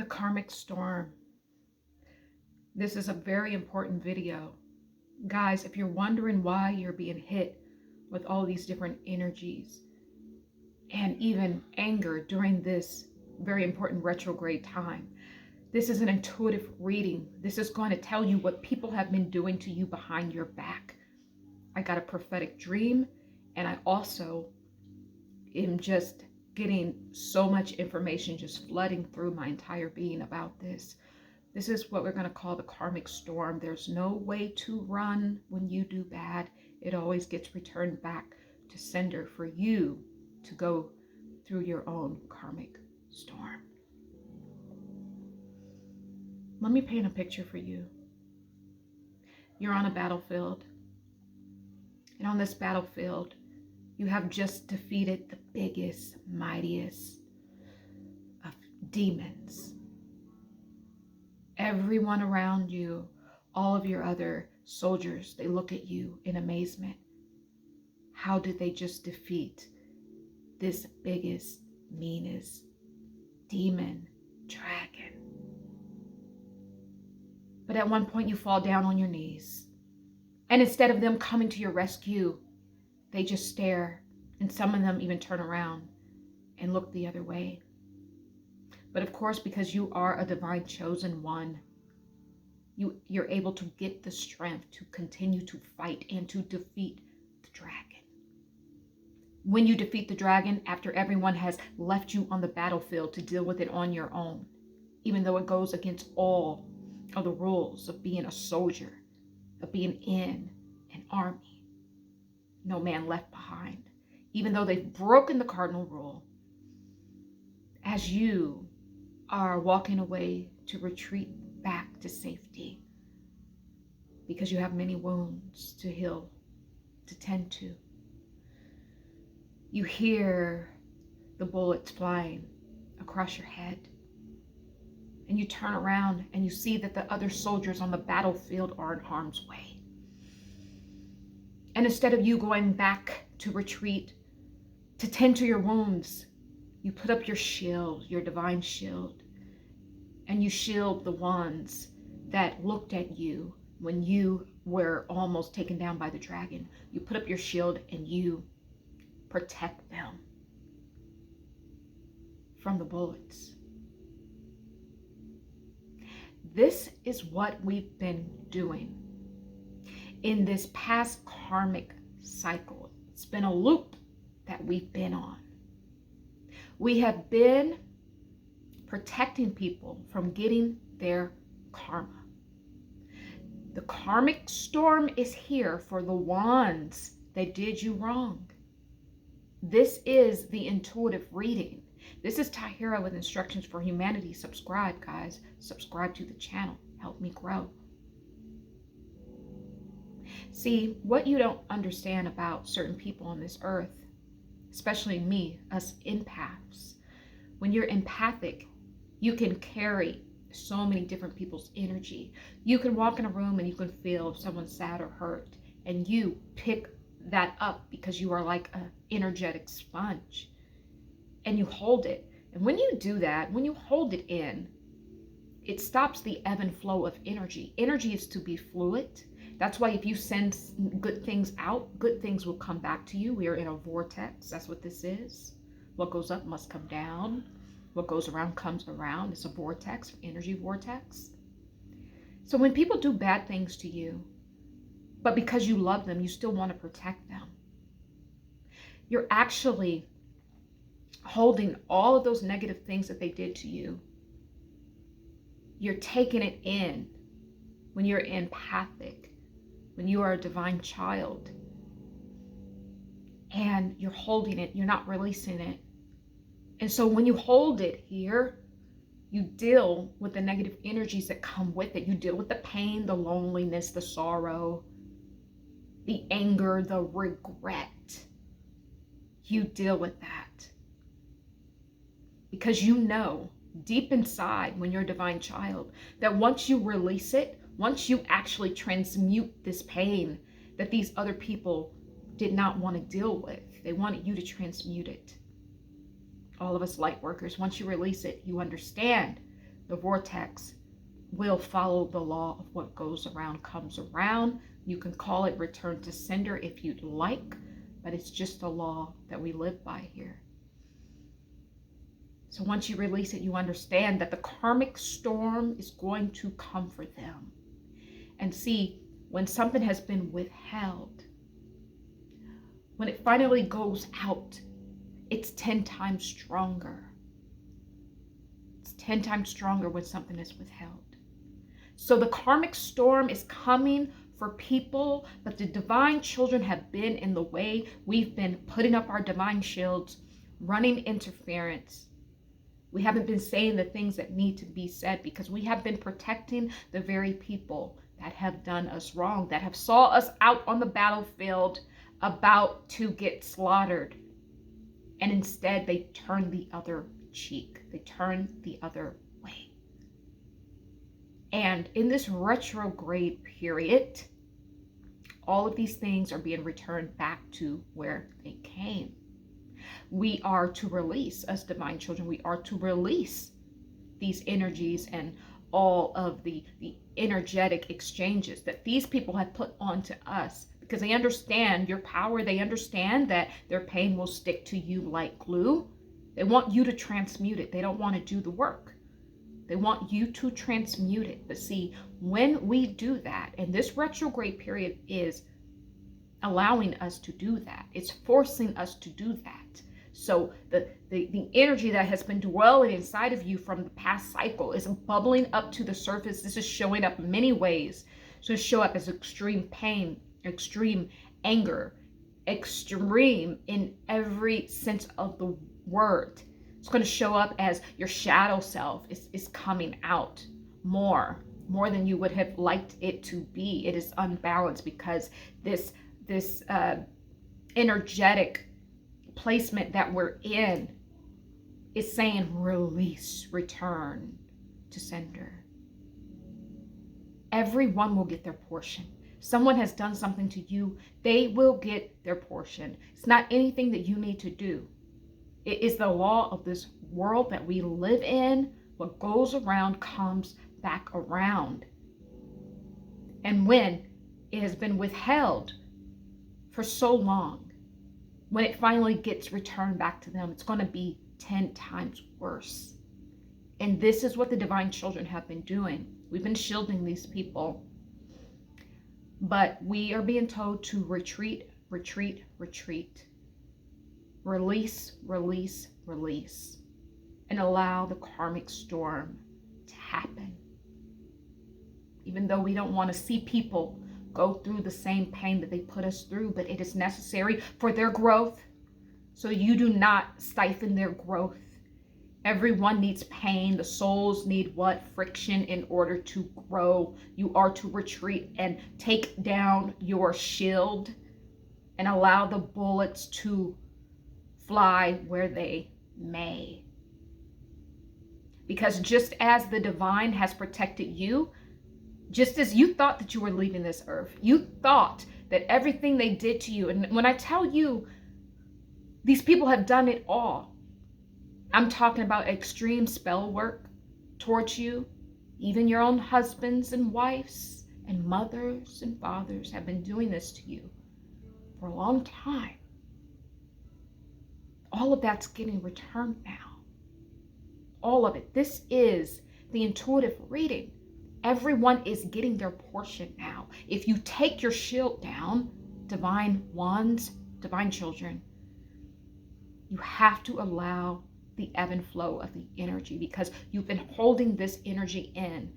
The karmic storm. This is a very important video. Guys, if you're wondering why you're being hit with all these different energies and even anger during this very important retrograde time, this is an intuitive reading. This is going to tell you what people have been doing to you behind your back. I got a prophetic dream, and I also am just getting so much information just flooding through my entire being about this. This is what we're going to call the karmic storm. There's no way to run when you do bad. It always gets returned back to sender for you to go through your own karmic storm. Let me paint a picture for you. You're on a battlefield. And on this battlefield, you have just defeated the biggest, mightiest of demons. Everyone around you, all of your other soldiers, they look at you in amazement. How did they just defeat this biggest, meanest demon dragon? But at one point you fall down on your knees. And instead of them coming to your rescue, they just stare, and some of them even turn around and look the other way. But of course, because you are a divine chosen one, you're able to get the strength to continue to fight and to defeat the dragon. When you defeat the dragon, after everyone has left you on the battlefield to deal with it on your own, even though it goes against all of the rules of being a soldier, of being in an army, no man left behind, even though they've broken the cardinal rule, as you are walking away to retreat back to safety, because you have many wounds to heal, to tend to, you hear the bullets flying across your head, and you turn around and you see that the other soldiers on the battlefield are in harm's way. And instead of you going back to retreat, to tend to your wounds, you put up your shield, your divine shield, and you shield the ones that looked at you when you were almost taken down by the dragon. You put up your shield and you protect them from the bullets. This is what we've been doing in this past karmic cycle. It's been a loop that we've been on. We have been protecting people from getting their karma. The karmic storm is here for the ones that did you wrong. This is the intuitive reading. This is Tahirah with instructions for humanity. Subscribe, guys. Subscribe to the channel. Help me grow. See, what you don't understand about certain people on this earth, especially me, us empaths, when you're empathic, you can carry so many different people's energy. You can walk in a room and you can feel if someone's sad or hurt, and you pick that up because you are like an energetic sponge, and you hold it. And when you do that, when you hold it in, it stops the ebb and flow of energy. Energy is to be fluid. That's why if you send good things out, good things will come back to you. We are in a vortex. That's what this is. What goes up must come down. What goes around comes around. It's a vortex, energy vortex. So when people do bad things to you, but because you love them, you still want to protect them, you're actually holding all of those negative things that they did to you. You're taking it in when you're empathic, when you are a divine child, and you're holding it, you're not releasing it. And so when you hold it here, you deal with the negative energies that come with it. You deal with the pain, the loneliness, the sorrow, the anger, the regret. You deal with that. Because you know deep inside, when you're a divine child, that once you release it, once you actually transmute this pain that these other people did not want to deal with, they wanted you to transmute it. All of us light workers, once you release it, you understand the vortex will follow the law of what goes around comes around. You can call it return to sender if you'd like, but it's just a law that we live by here. So once you release it, you understand that the karmic storm is going to come for them. And see, when something has been withheld, when it finally goes out, it's 10 times stronger. It's 10 times stronger when something is withheld. So the karmic storm is coming for people, but the divine children have been in the way. We've been putting up our divine shields, running interference. We haven't been saying the things that need to be said because we have been protecting the very people that have done us wrong, that have saw us out on the battlefield about to get slaughtered. And instead they turn the other cheek. They turn the other way. And in this retrograde period, all of these things are being returned back to where they came. We are to release, as divine children, we are to release these energies and all of the energetic exchanges that these people have put onto us, because they understand your power. They understand that their pain will stick to you like glue. They want you to transmute it. They don't want to do the work. They want you to transmute it. But see, when we do that, and this retrograde period is allowing us to do that, it's forcing us to do that. So the energy that has been dwelling inside of you from the past cycle is bubbling up to the surface. This is showing up in many ways. So show up as extreme pain, extreme anger, extreme in every sense of the word. It's going to show up as your shadow self is coming out more than you would have liked it to be. It is unbalanced because this energetic placement that we're in is saying release, return to sender. Everyone will get their portion. Someone has done something to you, they will get their portion. It's not anything that you need to do. It is the law of this world that we live in. What goes around comes back around. And when it has been withheld for so long, when it finally gets returned back to them, it's going to be 10 times worse. And this is what the divine children have been doing. We've been shielding these people. But we are being told to retreat, retreat, retreat. Release, release, release. And allow the karmic storm to happen. Even though we don't want to see people go through the same pain that they put us through, but it is necessary for their growth. So you do not stifle their growth. Everyone needs pain. The souls need what? Friction in order to grow. You are to retreat and take down your shield and allow the bullets to fly where they may. Because just as the divine has protected you, just as you thought that you were leaving this earth, you thought that everything they did to you, and when I tell you these people have done it all, I'm talking about extreme spell work towards you. Even your own husbands and wives and mothers and fathers have been doing this to you for a long time. All of that's getting returned now. All of it. This is the intuitive reading. Everyone is getting their portion now. If you take your shield down, divine ones, divine children, you have to allow the ebb and flow of the energy, because you've been holding this energy in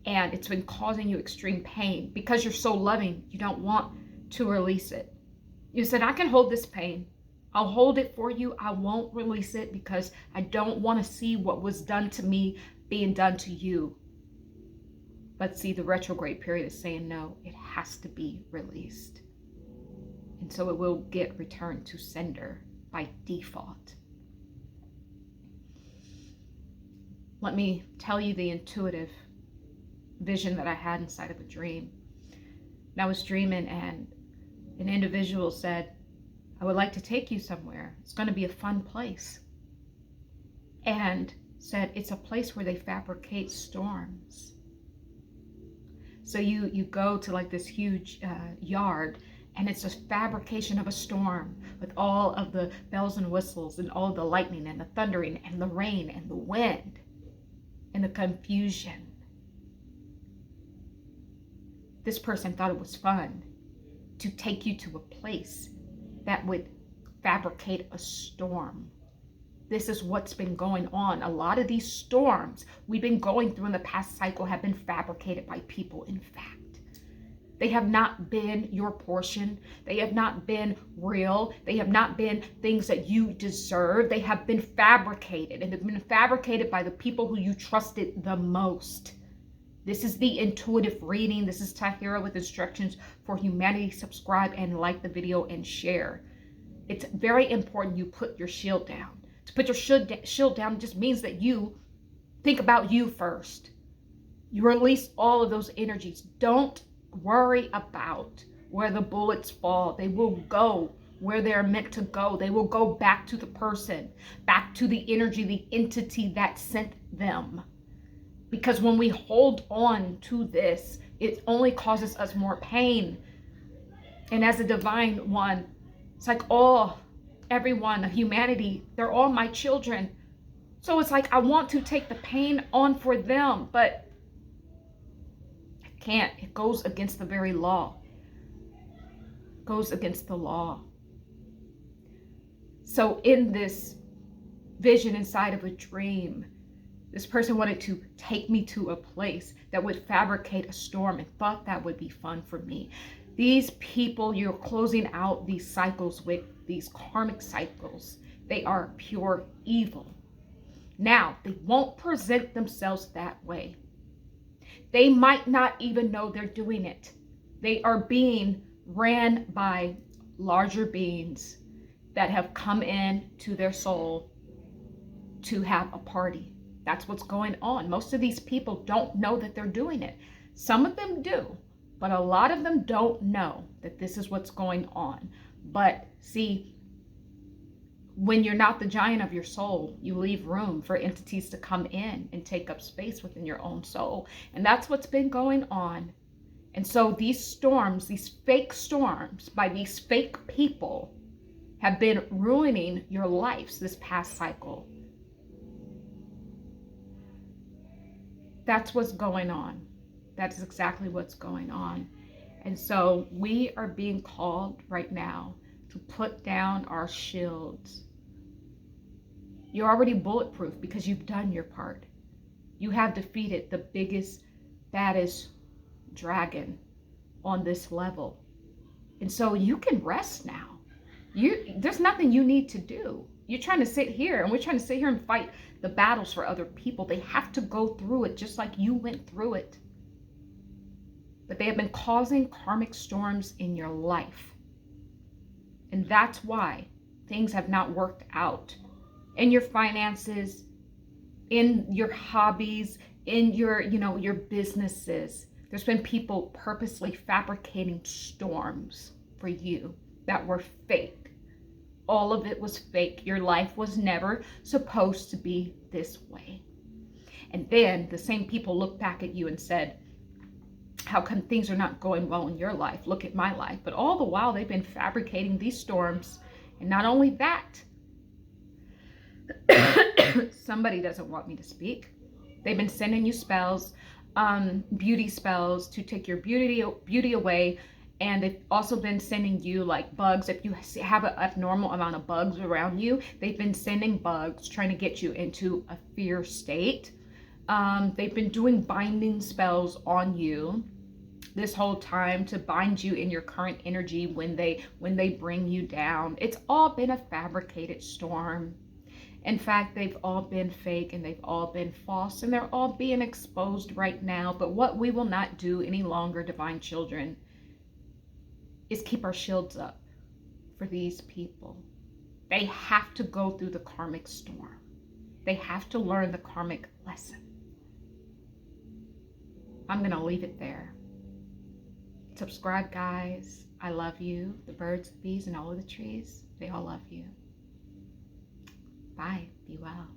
and it's been causing you extreme pain. Because you're so loving, you don't want to release it. You said, I can hold this pain. I'll hold it for you. I won't release it because I don't want to see what was done to me being done to you. But see, the retrograde period is saying, no, it has to be released. And so it will get returned to sender by default. Let me tell you the intuitive vision that I had inside of a dream. And I was dreaming and an individual said, I would like to take you somewhere. It's going to be a fun place. And said it's a place where they fabricate storms. So you go to like this huge yard, and it's a fabrication of a storm with all of the bells and whistles and all of the lightning and the thundering and the rain and the wind and the confusion. This person thought it was fun to take you to a place that would fabricate a storm. This is what's been going on. A lot of these storms we've been going through in the past cycle have been fabricated by people, in fact. They have not been your portion. They have not been real. They have not been things that you deserve. They have been fabricated, and they've been fabricated by the people who you trusted the most. This is the intuitive reading. This is Tahirah with instructions for humanity. Subscribe and like the video and share. It's very important you put your shield down. To put your shield down just means that you think about you first. You release all of those energies. Don't worry about where the bullets fall. They will go where they're meant to go. They will go back to the person, back to the energy, the entity that sent them. Because when we hold on to this, it only causes us more pain. And as a divine one, it's like everyone, humanity, they're all my children. So it's like I want to take the pain on for them, but I can't. It goes against the very law. It goes against the law. So in this vision inside of a dream, this person wanted to take me to a place that would fabricate a storm and thought that would be fun for me. These people you're closing out these cycles with, these karmic cycles, they are pure evil. Now, they won't present themselves that way. They might not even know they're doing it. They are being ran by larger beings that have come in to their soul to have a party. That's what's going on. Most of these people don't know that they're doing it. Some of them do, but a lot of them don't know that this is what's going on. But see, when you're not the giant of your soul, you leave room for entities to come in and take up space within your own soul. And that's what's been going on. And so these storms, these fake storms by these fake people have been ruining your lives this past cycle. That's what's going on. That's exactly what's going on. And so we are being called right now to put down our shields. You're already bulletproof because you've done your part. You have defeated the biggest, baddest dragon on this level. And so you can rest now. There's nothing you need to do. You're trying to sit here, and we're trying to sit here and fight the battles for other people. They have to go through it just like you went through it. But they have been causing karmic storms in your life. And that's why things have not worked out in your finances, in your hobbies, in your businesses. There's been people purposely fabricating storms for you that were fake. All of it was fake. Your life was never supposed to be this way. And then the same people look back at you and said, how come things are not going well in your life? Look at my life. But all the while they've been fabricating these storms. And not only that, somebody doesn't want me to speak. They've been sending you spells, beauty spells to take your beauty away. And they've also been sending you like bugs. If you have an abnormal amount of bugs around you, they've been sending bugs trying to get you into a fear state. They've been doing binding spells on you this whole time to bind you in your current energy when they bring you down. It's all been a fabricated storm. In fact, they've all been fake and they've all been false, and they're all being exposed right now. But what we will not do any longer, divine children, is keep our shields up for these people. They have to go through the karmic storm. They have to learn the karmic lesson. I'm going to leave it there. Subscribe, guys. I love you. The birds, the bees, and all of the trees, they all love you. Bye. Be well.